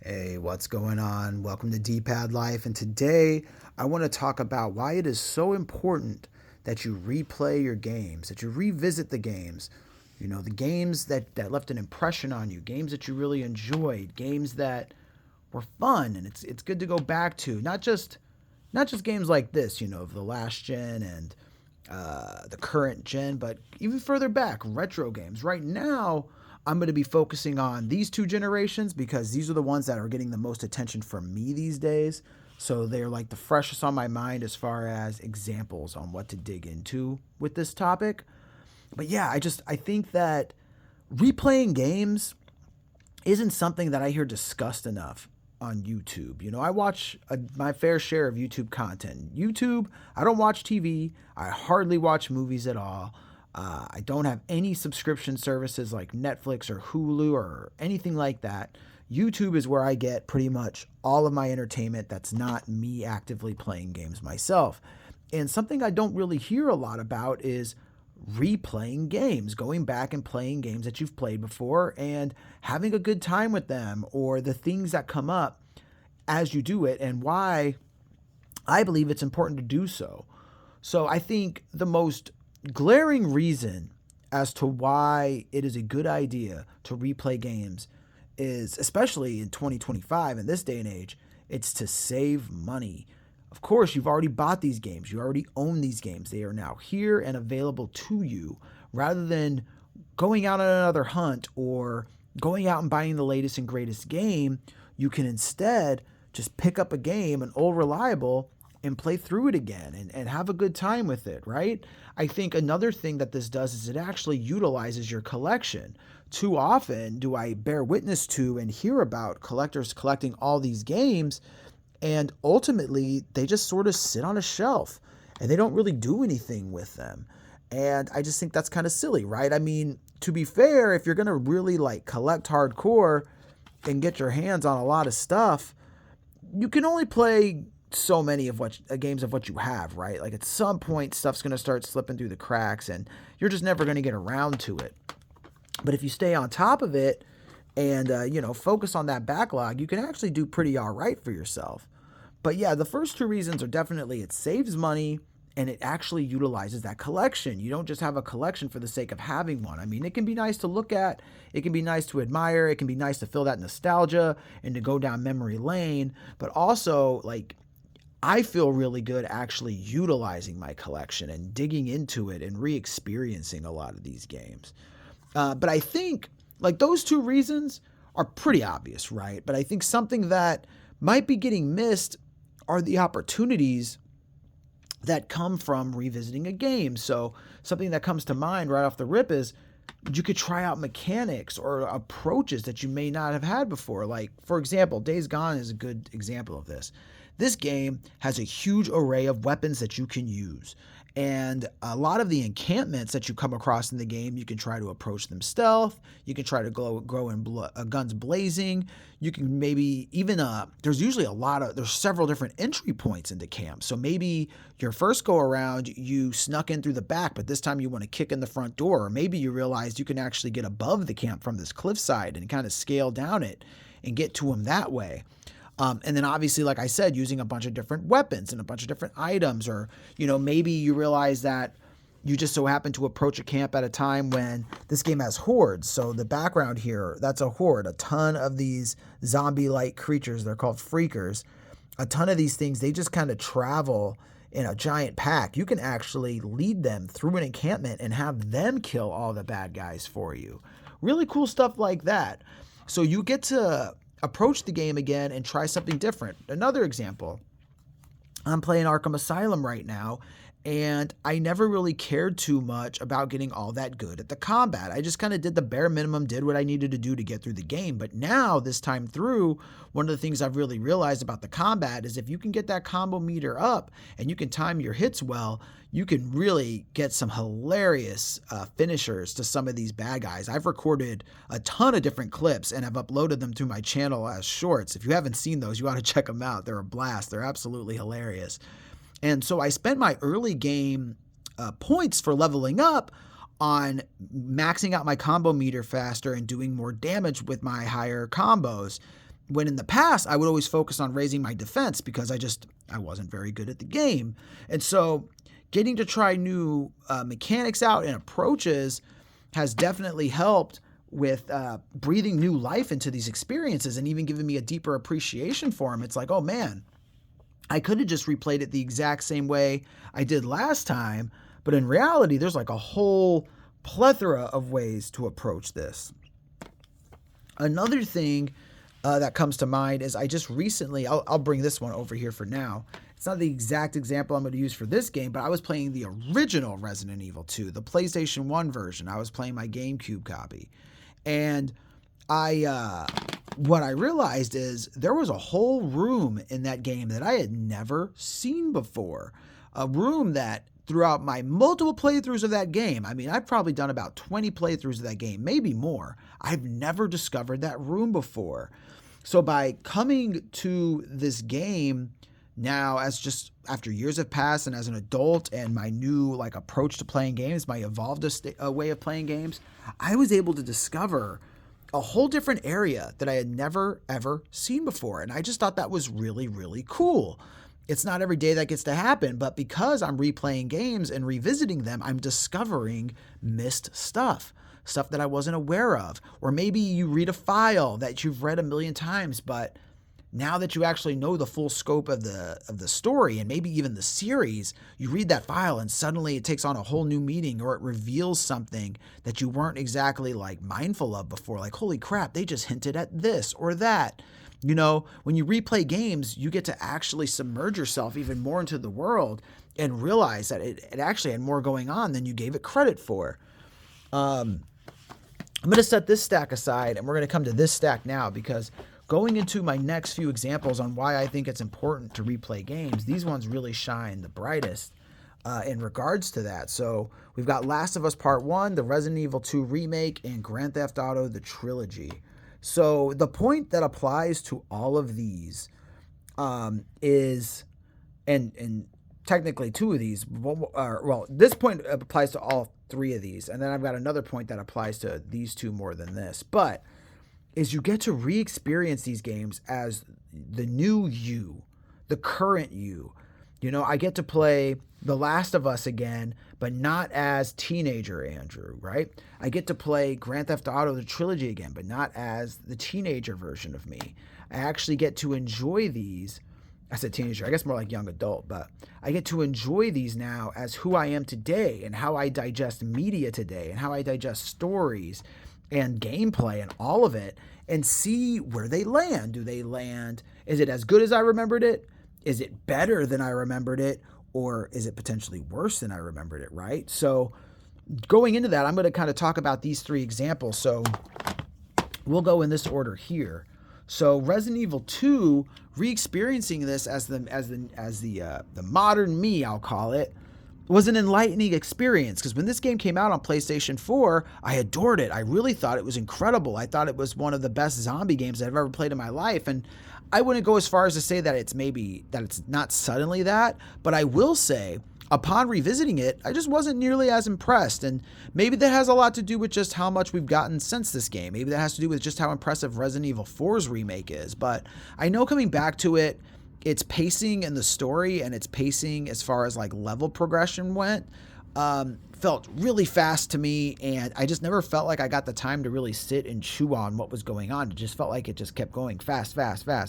Hey, what's going on? Welcome to D+Pad Life. And today I want to talk about why it is so important that you replay your games, that you revisit the games. The games that left an impression on you, games that you really enjoyed, games that were fun, and it's good to go back to. Not just games like this, of the last gen and the current gen, but even further back, retro games. Right now, I'm going to be focusing on these two generations because these are the ones that are getting the most attention from me these days. So they're like the freshest on my mind as far as examples on what to dig into with this topic. But yeah, I think that replaying games isn't something that I hear discussed enough on YouTube. I watch my fair share of YouTube content. YouTube, I don't watch TV. I hardly watch movies at all. I don't have any subscription services like Netflix or Hulu or anything like that. YouTube is where I get pretty much all of my entertainment that's not me actively playing games myself. And something I don't really hear a lot about is replaying games, going back and playing games that you've played before and having a good time with them, or the things that come up as you do it and why I believe it's important to do so. So I think the most glaring reason as to why it is a good idea to replay games is, especially in 2025 in this day and age, it's to save money. Of course, you've already bought these games. You already own these games. They are now here and available to you. Rather than going out on another hunt or going out and buying the latest and greatest game, you can instead just pick up a game, an old reliable, and play through it again and have a good time with it, right? I think another thing that this does is it actually utilizes your collection. Too often do I bear witness to and hear about collectors collecting all these games, and ultimately they just sort of sit on a shelf and they don't really do anything with them. And I just think that's kind of silly, right? I mean, to be fair, if you're going to really like collect hardcore and get your hands on a lot of stuff, you can only play so many of what games of what you have, right? Like at some point stuff's going to start slipping through the cracks and you're just never going to get around to it. But if you stay on top of it and focus on that backlog, you can actually do pretty all right for yourself. But yeah, the first two reasons are definitely it saves money and it actually utilizes that collection. You don't just have a collection for the sake of having one. I mean, it can be nice to look at, it can be nice to admire, it can be nice to feel that nostalgia and to go down memory lane, but also like I feel really good actually utilizing my collection and digging into it and re-experiencing a lot of these games. But I think like those two reasons are pretty obvious, right? But I think something that might be getting missed are the opportunities that come from revisiting a game. So something that comes to mind right off the rip is you could try out mechanics or approaches that you may not have had before. Like, for example, Days Gone is a good example of this. This game has a huge array of weapons that you can use. And a lot of the encampments that you come across in the game, you can try to approach them stealth. You can try to grow in guns blazing. You can maybe even, there's usually there's several different entry points into camp. So maybe your first go around, you snuck in through the back, but this time you want to kick in the front door. Or maybe you realized you can actually get above the camp from this cliffside and kind of scale down it and get to them that way. And then obviously, like I said, using a bunch of different weapons and a bunch of different items, or, maybe you realize that you just so happen to approach a camp at a time when this game has hordes. So the background here, that's a horde, a ton of these zombie-like creatures. They're called freakers. A ton of these things, they just kind of travel in a giant pack. You can actually lead them through an encampment and have them kill all the bad guys for you. Really cool stuff like that. So you get to approach the game again and try something different. Another example, I'm playing Arkham Asylum right now, and I never really cared too much about getting all that good at the combat. I just kind of did the bare minimum, did what I needed to do to get through the game. But now, this time through, one of the things I've really realized about the combat is if you can get that combo meter up and you can time your hits well, you can really get some hilarious finishers to some of these bad guys. I've recorded a ton of different clips and I've uploaded them to my channel as shorts. If you haven't seen those, you ought to check them out. They're a blast. They're absolutely hilarious. And so I spent my early game points for leveling up on maxing out my combo meter faster and doing more damage with my higher combos. When in the past, I would always focus on raising my defense because I wasn't very good at the game. And so getting to try new mechanics out and approaches has definitely helped with breathing new life into these experiences and even giving me a deeper appreciation for them. It's like, oh man, I could have just replayed it the exact same way I did last time, but in reality, there's like a whole plethora of ways to approach this. Another thing that comes to mind is I just recently, I'll bring this one over here for now. It's not the exact example I'm going to use for this game, but I was playing the original Resident Evil 2, the PlayStation 1 version. I was playing my GameCube copy. And what I realized is there was a whole room in that game that I had never seen before. A room that throughout my multiple playthroughs of that game, I mean, I've probably done about 20 playthroughs of that game, maybe more. I've never discovered that room before. So by coming to this game now, as just after years have passed and as an adult and my new like approach to playing games, my evolved way of playing games, I was able to discover a whole different area that I had never ever seen before. And I just thought that was really, really cool. It's not every day that gets to happen, but because I'm replaying games and revisiting them, I'm discovering missed stuff that I wasn't aware of. Or maybe you read a file that you've read a million times, but now that you actually know the full scope of the story and maybe even the series, you read that file and suddenly it takes on a whole new meaning, or it reveals something that you weren't exactly like mindful of before. Like, holy crap, they just hinted at this or that. You know, when you replay games, you get to actually submerge yourself even more into the world and realize that it actually had more going on than you gave it credit for. I'm going to set this stack aside and we're going to come to this stack now, because going into my next few examples on why I think it's important to replay games, these ones really shine the brightest in regards to that. So we've got Last of Us Part 1, the Resident Evil 2 remake, and Grand Theft Auto, the trilogy. So the point that applies to all of these is, and technically two of these, well, this point applies to all three of these. And then I've got another point that applies to these two more than this. But is you get to re-experience these games as the new you, the current you. You know, I get to play The Last of Us again, but not as teenager Andrew, right? I get to play Grand Theft Auto, the trilogy again, but not as the teenager version of me. I actually get to enjoy these. I said teenager, I guess more like young adult, but I get to enjoy these now as who I am today and how I digest media today and how I digest stories and gameplay and all of it, and see where they land. Do they land? Is it as good as I remembered it? Is it better than I remembered it? Or is it potentially worse than I remembered it, right? So going into that, I'm going to kind of talk about these three examples. So we'll go in this order here. So Resident Evil 2, re-experiencing this as the modern me, I'll call it, was an enlightening experience, because when this game came out on PlayStation 4, I adored it. I really thought it was incredible. I thought it was one of the best zombie games I've ever played in my life. And I wouldn't go as far as to say that it's not suddenly that, but I will say upon revisiting it, I just wasn't nearly as impressed. And maybe that has a lot to do with just how much we've gotten since this game. Maybe that has to do with just how impressive Resident Evil 4's remake is. But I know coming back to it, its pacing and the story and its pacing as far as like level progression went, felt really fast to me. And I just never felt like I got the time to really sit and chew on what was going on. It just felt like it just kept going fast,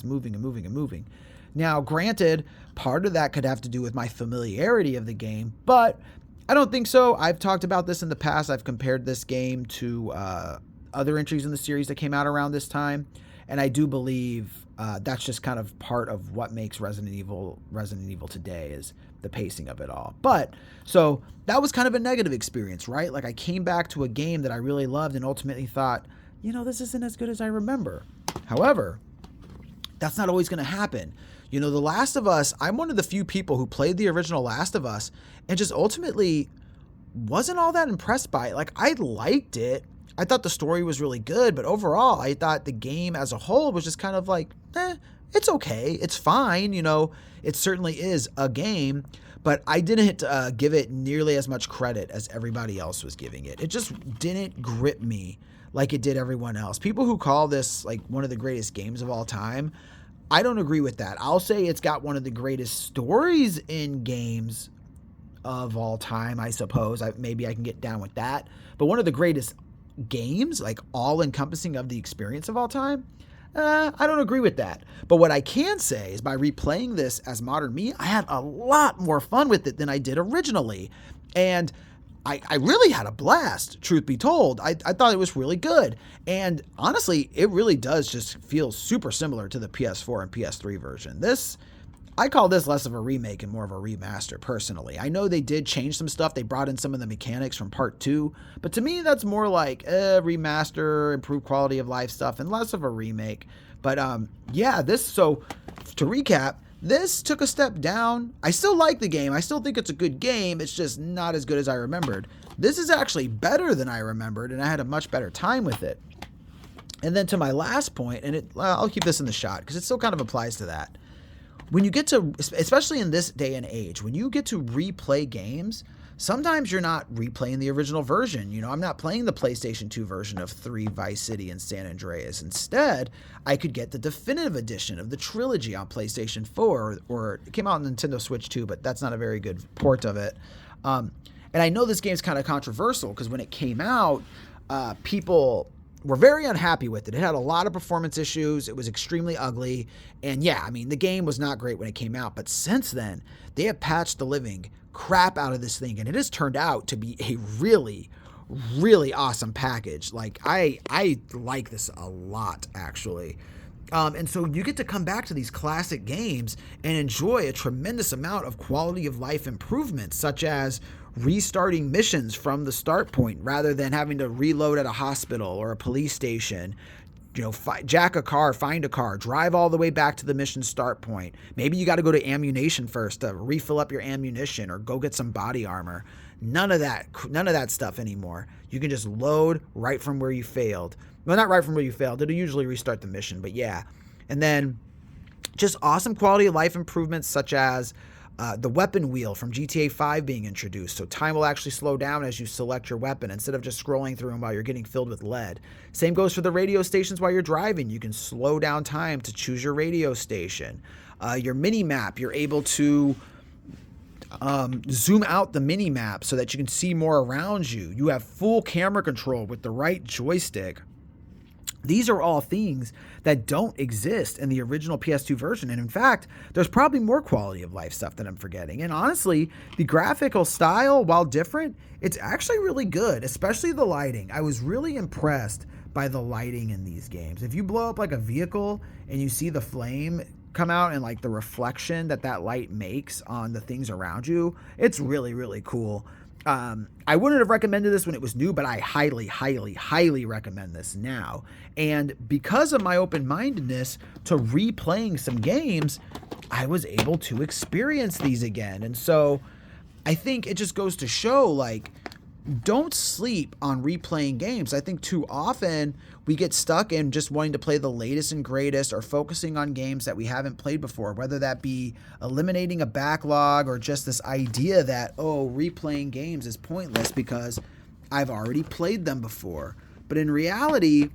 moving and moving and moving. Now, granted, part of that could have to do with my familiarity of the game, but I don't think so. I've talked about this in the past. I've compared this game to other entries in the series that came out around this time. And I do believe that's just kind of part of what makes Resident Evil today, is the pacing of it all. But so that was kind of a negative experience, right? Like I came back to a game that I really loved and ultimately thought, you know, this isn't as good as I remember. However, that's not always going to happen. You know, The Last of Us, I'm one of the few people who played the original Last of Us and just ultimately wasn't all that impressed by it. Like I liked it. I thought the story was really good, but overall, I thought the game as a whole was just kind of like, it's okay. It's fine. You know, it certainly is a game, but I didn't give it nearly as much credit as everybody else was giving it. It just didn't grip me like it did everyone else. People who call this like one of the greatest games of all time, I don't agree with that. I'll say it's got one of the greatest stories in games of all time, I suppose. Maybe I can get down with that. But one of the greatest games, like all encompassing of the experience of all time, I don't agree with that. But what I can say is by replaying this as modern me, I had a lot more fun with it than I did originally. And I really had a blast, truth be told. I thought it was really good. And honestly, it really does just feel super similar to the PS4 and PS3 version. I call this less of a remake and more of a remaster, personally. I know they did change some stuff. They brought in some of the mechanics from Part 2. But to me, that's more like remaster, improved quality of life stuff, and less of a remake. But so to recap, this took a step down. I still like the game. I still think it's a good game. It's just not as good as I remembered. This is actually better than I remembered, and I had a much better time with it. And then to my last point, and I'll keep this in the shot because it still kind of applies to that. When you get to, especially in this day and age, when you get to replay games, sometimes you're not replaying the original version. I'm not playing the PlayStation 2 version of 3, Vice City, and San Andreas. Instead, I could get the definitive edition of the trilogy on PlayStation 4, or it came out on Nintendo Switch too, but that's not a very good port of it. And I know this game's kind of controversial because when it came out, people were very unhappy with it. It had a lot of performance issues. It was extremely ugly. And the game was not great when it came out. But since then, they have patched the living crap out of this thing. And it has turned out to be a really, really awesome package. Like, I like this a lot, actually. And so you get to come back to these classic games and enjoy a tremendous amount of quality of life improvements, such as restarting missions from the start point rather than having to reload at a hospital or a police station. Jack a car, find a car, drive all the way back to the mission start point. Maybe you got to go to ammunition first to refill up your ammunition or go get some body armor. None of that stuff anymore. You can just load right from where you failed. Well, not right from where you failed. It'll usually restart the mission, but yeah. And then just awesome quality of life improvements such as the weapon wheel from GTA 5 being introduced. So time will actually slow down as you select your weapon instead of just scrolling through them while you're getting filled with lead. Same goes for the radio stations while you're driving. You can slow down time to choose your radio station. Your mini map, you're able to zoom out the mini map so that you can see more around you. You have full camera control with the right joystick. These are all things that don't exist in the original PS2 version. And in fact, there's probably more quality of life stuff that I'm forgetting. And honestly, the graphical style, while different, it's actually really good, especially the lighting. I was really impressed by the lighting in these games. If you blow up like a vehicle and you see the flame come out and like the reflection that light makes on the things around you, it's really, really cool. I wouldn't have recommended this when it was new, but I highly, highly, highly recommend this now. And because of my open-mindedness to replaying some games, I was able to experience these again. And so I think it just goes to show, like, don't sleep on replaying games. I think too often we get stuck in just wanting to play the latest and greatest or focusing on games that we haven't played before, whether that be eliminating a backlog or just this idea that, replaying games is pointless because I've already played them before. But in reality,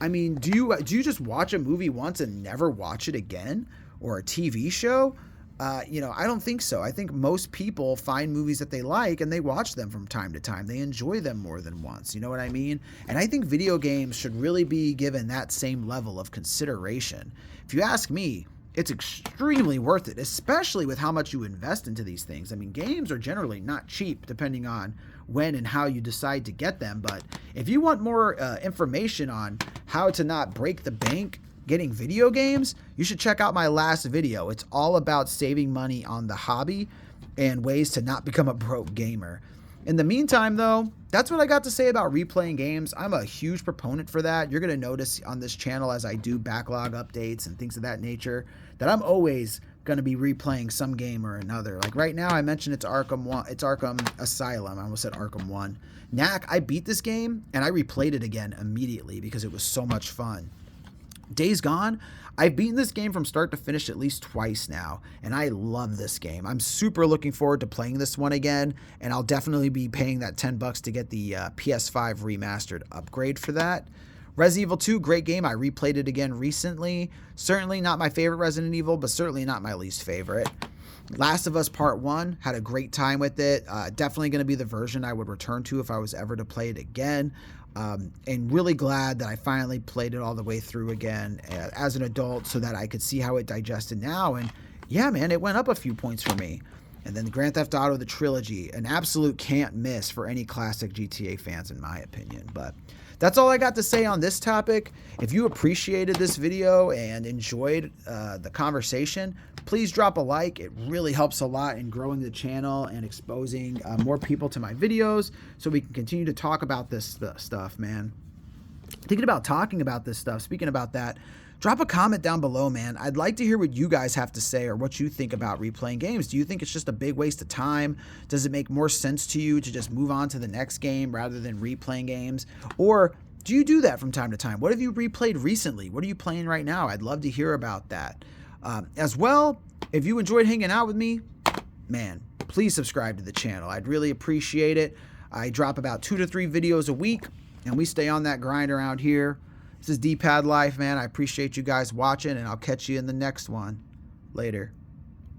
do you just watch a movie once and never watch it again? Or a TV show? I don't think so. I think most people find movies that they like and they watch them from time to time. They enjoy them more than once. You know what I mean? And I think video games should really be given that same level of consideration. If you ask me, it's extremely worth it, especially with how much you invest into these things. Games are generally not cheap depending on when and how you decide to get them. But if you want more information on how to not break the bank getting video games, you should check out my last video. It's all about saving money on the hobby and ways to not become a broke gamer. In the meantime, though, that's what I got to say about replaying games. I'm a huge proponent for that. You're going to notice on this channel as I do backlog updates and things of that nature that I'm always going to be replaying some game or another. Like right now, I mentioned it's Arkham Asylum. I almost said Arkham 1. Knack, I beat this game and I replayed it again immediately because it was so much fun. Days Gone, I've beaten this game from start to finish at least twice now, and I love this game. I'm super looking forward to playing this one again, and I'll definitely be paying that $10 to get the PS5 remastered upgrade for that. Resident Evil 2, great game. I replayed it again recently. Certainly not my favorite Resident Evil, but certainly not my least favorite. Last of Us Part 1, had a great time with it. Definitely going to be the version I would return to if I was ever to play it again. And really glad that I finally played it all the way through again as an adult so that I could see how it digested now. And yeah, man, it went up a few points for me. And then the Grand Theft Auto, the trilogy, an absolute can't miss for any classic GTA fans, in my opinion. But that's all I got to say on this topic. If you appreciated this video and enjoyed the conversation, please drop a like. It really helps a lot in growing the channel and exposing more people to my videos so we can continue to talk about this stuff, man. Thinking about talking about this stuff, speaking about that, drop a comment down below, man. I'd like to hear what you guys have to say or what you think about replaying games. Do you think it's just a big waste of time? Does it make more sense to you to just move on to the next game rather than replaying games? Or do you do that from time to time? What have you replayed recently? What are you playing right now? I'd love to hear about that. As well, if you enjoyed hanging out with me, man, please subscribe to the channel. I'd really appreciate it. I drop about 2 to 3 videos a week, and we stay on that grind around here. This is D+Pad Life, man. I appreciate you guys watching, and I'll catch you in the next one. Later.